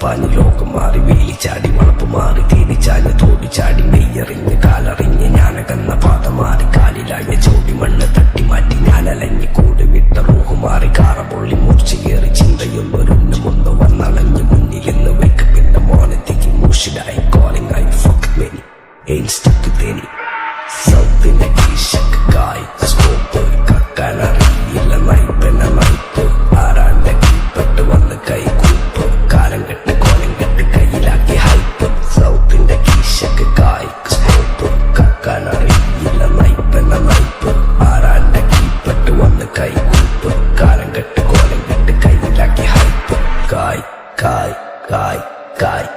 പാഞ്ഞ് ലോകം മാറി വേലി ചാടി വളപ്പ് മാറി തേടി ചാഞ്ഞ് തോടി ചാടി നെയ്യറിഞ്ഞ് കാലറിഞ്ഞ് ഞാനകന്ന പാത മാറി കാലിലായ ചോടി മണ്ണ് തട്ടി മാറ്റി ഞാനലഞ്ഞ് കൂടി വിട്ട റൂഹ് മാറി കാറ പൊള്ളി മൂർച്ചയേറി ചിന്തയൊന്നൊരുണ്ണുമൊന്ന് വന്നണഞ്ഞ് മുന്നിലെന്ന് വെക്ക് പിന്നെ മോനത്തേക്ക് മൂഷിലായി കോളിംഗ് ആയി fuck many ain't stuck to any സൗത്തിന്റെ കീശക്ക് കായ്ക്ക് സ്കോപ്പ് കക്കാനറിയില്ല നയിപ്പെന്ന നയിപ്പ് ആരാന്റെ കീപ്പെട്ട് വന്ന് കൈകൂപ്പ് കാലം കെട്ട് കോലം കെട്ട് കയ്യിലാക്കി ഹൈപ്പ് സൗത്തിന്റെ കീശക്ക് കായ്ക്ക് സ്കോപ്പ് കക്കാനറിയില്ല നയിപ്പെന്ന നയിപ്പ് ആരാന്റെ കീപ്പെട്ട് വന്ന് കൈകൂപ്പ് കാലം കെട്ട് കോലം കെട്ട് കയ്യിലാക്കി ഹൈപ്പ് കായ് കായ് കായ് കായ്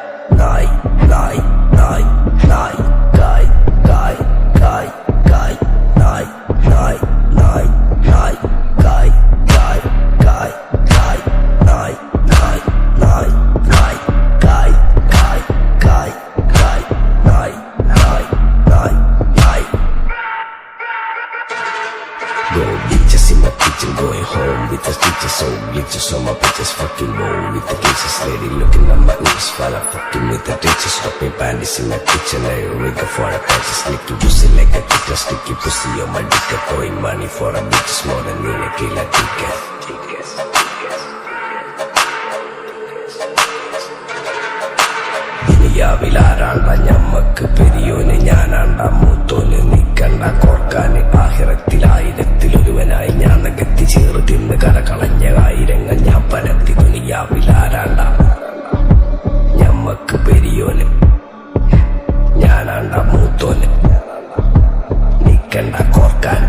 നായ് നായ് നായ് നായ് കായ് കായ് കായ് കായ് നായ് നായ് നായ് നായ് കായ് കായ് കായ് കായ് നായ് നായ് നായ് നായ് കായ് കായ് കായ് കായ് നായ് നായ് നായ് നായ് Go bitches in my kitchen, going home with the stitches, so glitches on my bitches, fucking roll with the cases, lady looking at my knees while I'm fucking with the ditches, dropping panties in my kitchen, I rig for a patches, licky juicy like a kicker, sticky pussy on my dick, throwing money for a bitch, more than me, a killer ticket. ദുനിയാവിലാരാണ്ട ഞമ്മക്ക് പെരിയോന് ഞാനാണ്ട മൂത്തോന് നിക്കണ്ട കോർക്കാന് ആഹിറത്തിലായിരത്തിലൊരുവനായി ഞാൻ നകത്തി ചേറ് തിന്ന് കരകളഞ്ഞ ആയിരങ്ങൾ ഞാൻ പരത്തി ദുനിയാവിലാരാണ്ട ഞമ്മക്ക് പെരിയോന് ഞാനാണ്ട മൂത്തോന് നിക്കണ്ട കോർക്കാന്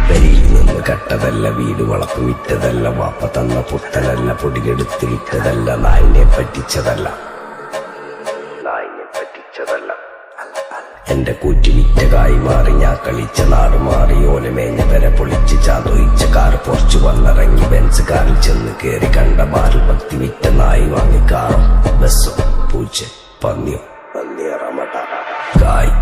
പെരിയിൽ നിന്ന് കട്ടതല്ല വീട് വളപ്പ് വിറ്റതല്ല വാപ്പ തന്ന പുത്തനല്ല പൊടിയെടുത്ത് വിറ്റതല്ല നായിനെ പറ്റിച്ചതല്ല എന്റെ കൂറ്റി വിറ്റ കായി മാറി ഞാൻ കളിച്ച നാട് മാറി ഓലമേഞ്ഞ പെര പൊളിച്ച് ചാതൊയിച്ച കാറ് പൊറച്ചു വന്നിറങ്ങി ബെൻസ് കാറിൽ ചെന്ന് കേറി കണ്ട ബാറിൽ ഭക്തി വിറ്റ നായി വാങ്ങി കാറും ബസ്സോ പൂച്ച പന്നിയോ നന്ദിയറമട്ട കായ്